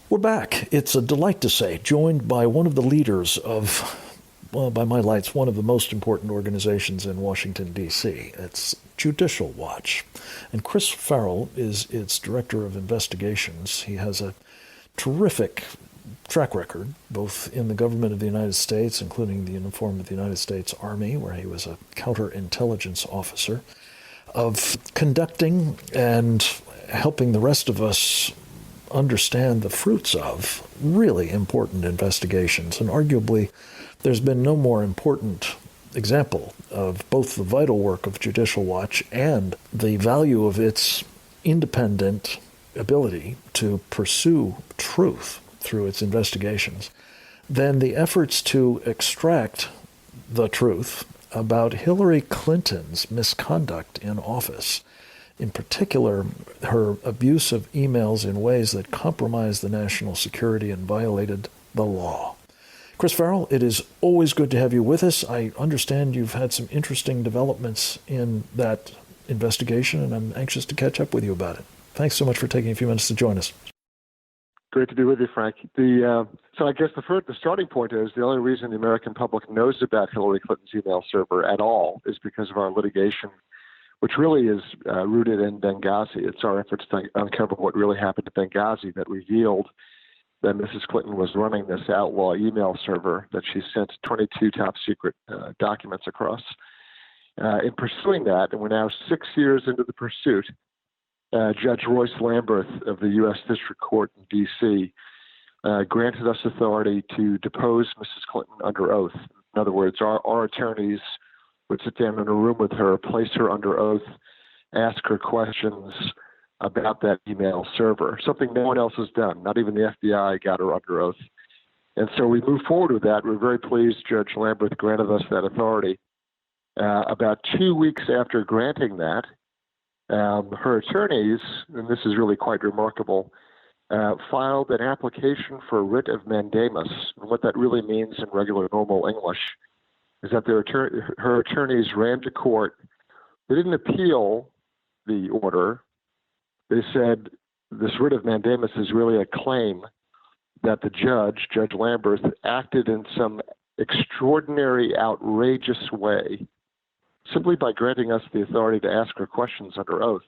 We're back. It's a delight to say, joined by one of the leaders of, well, by my lights, one of the most important organizations in Washington, D.C. It's Judicial Watch. And Chris Farrell is its director of investigations. He has a terrific track record, both in the government of the United States, including the uniform of the United States Army, where he was a counterintelligence officer, of conducting and helping the rest of us understand the fruits of really important investigations. And arguably, there's been no more important example of both the vital work of Judicial Watch and the value of its independent ability to pursue truth through its investigations than the efforts to extract the truth about Hillary Clinton's misconduct in office. In particular, her abuse of emails in ways that compromised the national security and violated the law. Chris Farrell, it is always good to have you with us. I understand you've had some interesting developments in that investigation, and I'm anxious to catch up with you about it. Thanks so much for taking a few minutes to join us. Great to be with you, Frank. So I guess the starting point is the only reason the American public knows about Hillary Clinton's email server at all is because of our litigation, which really is rooted in Benghazi. It's our efforts to uncover what really happened to Benghazi that revealed that Mrs. Clinton was running this outlaw email server that she sent 22 top secret documents across. In pursuing that, and we're now 6 years into the pursuit, Judge Royce Lamberth of the U.S. District Court in D.C. Granted us authority to depose Mrs. Clinton under oath. In other words, our attorneys would sit down in a room with her, place her under oath, ask her questions about that email server, something no one else has done. Not even the FBI got her under oath. And so we moved forward with that. We're very pleased Judge Lamberth granted us that authority. About 2 weeks after granting that, her attorneys, and this is really quite remarkable, filed an application for writ of mandamus. And what that really means in regular normal English is that her attorneys ran to court. They didn't appeal the order. They said this writ of mandamus is really a claim that the judge, Judge Lamberth, acted in some extraordinary, outrageous way simply by granting us the authority to ask her questions under oath.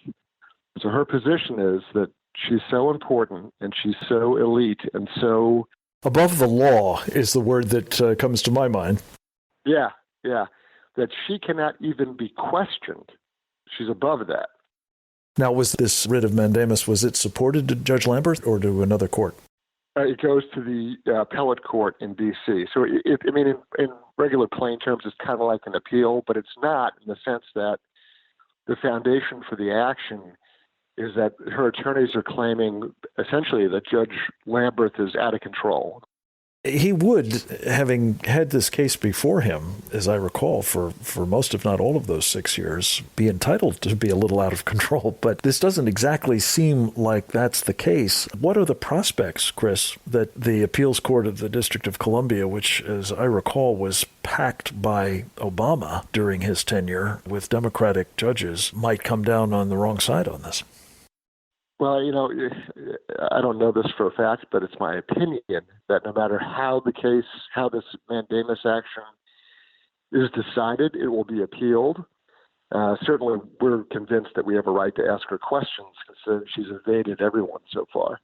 So her position is that she's so important and she's so elite and so... Above the law is the word that comes to my mind. Yeah, that she cannot even be questioned. She's above that. Now, was this writ of mandamus, was it supported to Judge Lamberth or to another court? It goes to the appellate court in D.C. So, in regular plain terms, it's kind of like an appeal, but it's not in the sense that the foundation for the action is that her attorneys are claiming essentially that Judge Lamberth is out of control. He would, having had this case before him, as I recall, for most, if not all of those 6 years, be entitled to be a little out of control. But this doesn't exactly seem like that's the case. What are the prospects, Chris, that the appeals court of the District of Columbia, which, as I recall, was packed by Obama during his tenure with Democratic judges, might come down on the wrong side on this? Well, I don't know this for a fact, but it's my opinion that no matter how this mandamus action is decided, it will be appealed. Certainly, we're convinced that we have a right to ask her questions, considering she's evaded everyone so far.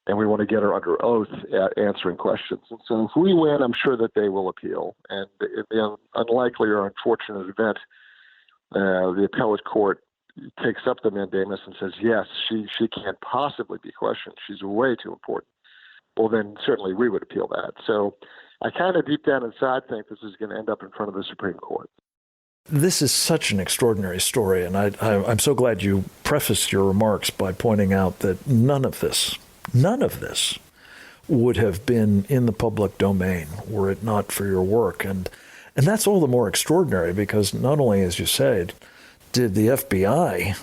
And we want to get her under oath at answering questions. And so if we win, I'm sure that they will appeal. And in the unlikely or unfortunate event, the appellate court takes up the mandamus and says, yes, she can't possibly be questioned. She's way too important. Well, then certainly we would appeal that. So I kind of deep down inside think this is going to end up in front of the Supreme Court. This is such an extraordinary story, and I'm so glad you prefaced your remarks by pointing out that none of this would have been in the public domain were it not for your work. And that's all the more extraordinary because not only, as you said, did the FBI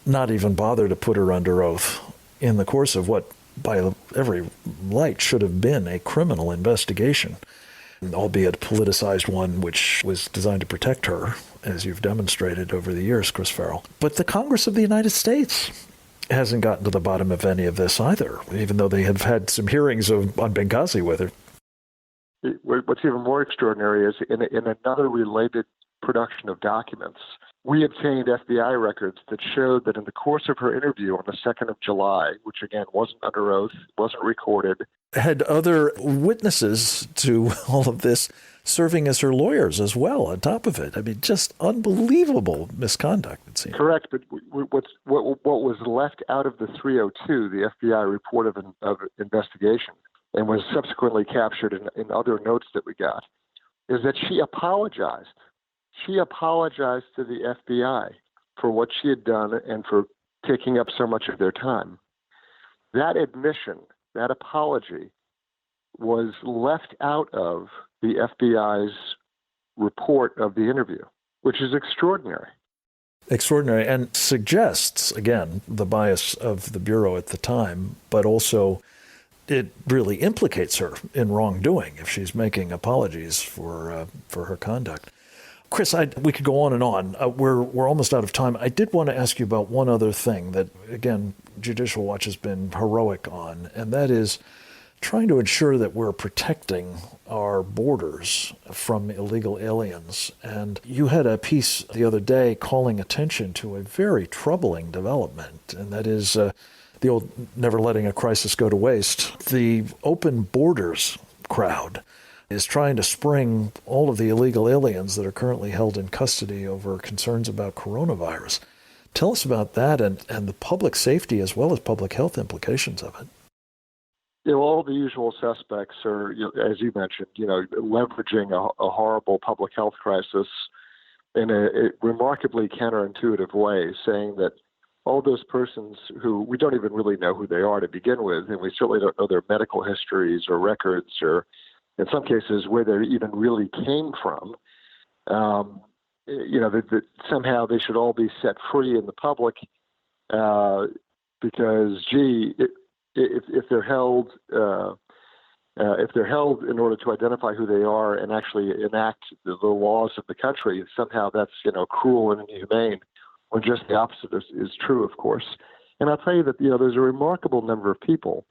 not even bother to put her under oath in the course of what, by every light, should have been a criminal investigation, albeit a politicized one, which was designed to protect her, as you've demonstrated over the years, Chris Farrell. But the Congress of the United States hasn't gotten to the bottom of any of this either, even though they have had some hearings on Benghazi with her. What's even more extraordinary is in another related production of documents, we obtained FBI records that showed that in the course of her interview on the 2nd of July, which again wasn't under oath, wasn't recorded, had other witnesses to all of this serving as her lawyers as well on top of it. I mean, just unbelievable misconduct, it seems. Correct, but what was left out of the 302, the FBI report of investigation, and was subsequently captured in other notes that we got, is that she apologized. She apologized to the FBI for what she had done and for taking up so much of their time. That admission, that apology, was left out of the FBI's report of the interview, which is extraordinary. Extraordinary, and suggests, again, the bias of the Bureau at the time, but also it really implicates her in wrongdoing if she's making apologies for her conduct. Chris, we could go on and on. We're almost out of time. I did want to ask you about one other thing that, again, Judicial Watch has been heroic on, and that is trying to ensure that we're protecting our borders from illegal aliens. And you had a piece the other day calling attention to a very troubling development, and that is the old never letting a crisis go to waste. The open borders crowd is trying to spring all of the illegal aliens that are currently held in custody over concerns about coronavirus. Tell us about that and the public safety as well as public health implications of it. All the usual suspects are, as you mentioned, leveraging a horrible public health crisis in a remarkably counterintuitive way, saying that all those persons who we don't even really know who they are to begin with, and we certainly don't know their medical histories or records or in some cases where they even really came from, that somehow they should all be set free in the public because, if they're held in order to identify who they are and actually enact the laws of the country, somehow that's cruel and inhumane. When just the opposite is true, of course. And I'll tell you that there's a remarkable number of people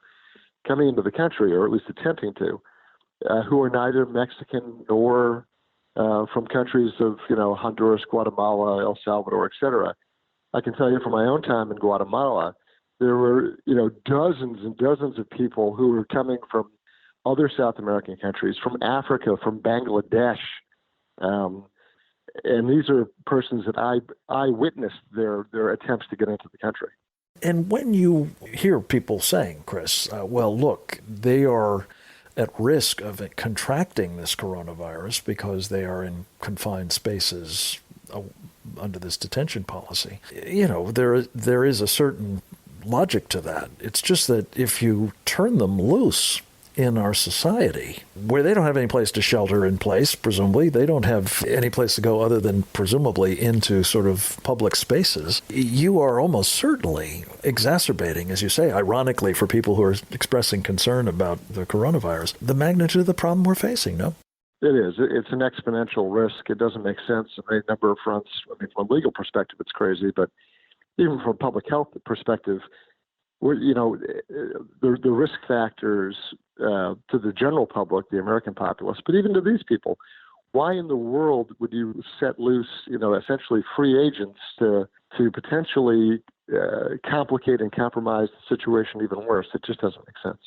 coming into the country, or at least attempting to, who are neither Mexican nor from countries of Honduras, Guatemala, El Salvador, etc. I can tell you from my own time in Guatemala, there were dozens and dozens of people who were coming from other South American countries, from Africa, from Bangladesh. And these are persons that I witnessed their attempts to get into the country. And when you hear people saying, Chris, well, look, they are at risk of contracting this coronavirus because they are in confined spaces under this detention policy, there is a certain logic to that. It's just that if you turn them loose in our society, where they don't have any place to shelter in place, presumably, they don't have any place to go other than presumably into sort of public spaces, you are almost certainly exacerbating, as you say, ironically for people who are expressing concern about the coronavirus, the magnitude of the problem we're facing, no? It is. It's an exponential risk. It doesn't make sense on a number of fronts. I mean, from a legal perspective, it's crazy, but even from a public health perspective, the risk factors to the general public, the American populace, but even to these people, why in the world would you set loose, essentially free agents to potentially complicate and compromise the situation even worse? It just doesn't make sense.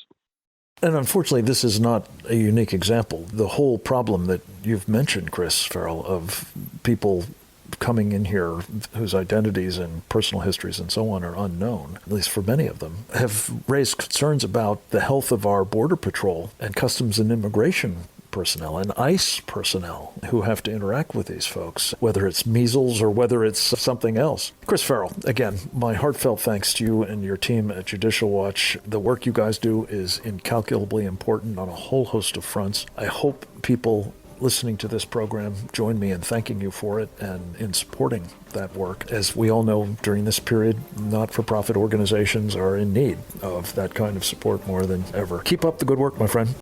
And unfortunately, this is not a unique example. The whole problem that you've mentioned, Chris Farrell, of people coming in here whose identities and personal histories and so on are unknown, at least for many of them, have raised concerns about the health of our Border Patrol and Customs and Immigration personnel and ICE personnel who have to interact with these folks, whether it's measles or whether it's something else. Chris Farrell, again, my heartfelt thanks to you and your team at Judicial Watch. The work you guys do is incalculably important on a whole host of fronts. I hope people listening to this program join me in thanking you for it and in supporting that work. As we all know, during this period, not-for-profit organizations are in need of that kind of support more than ever. Keep up the good work, my friend.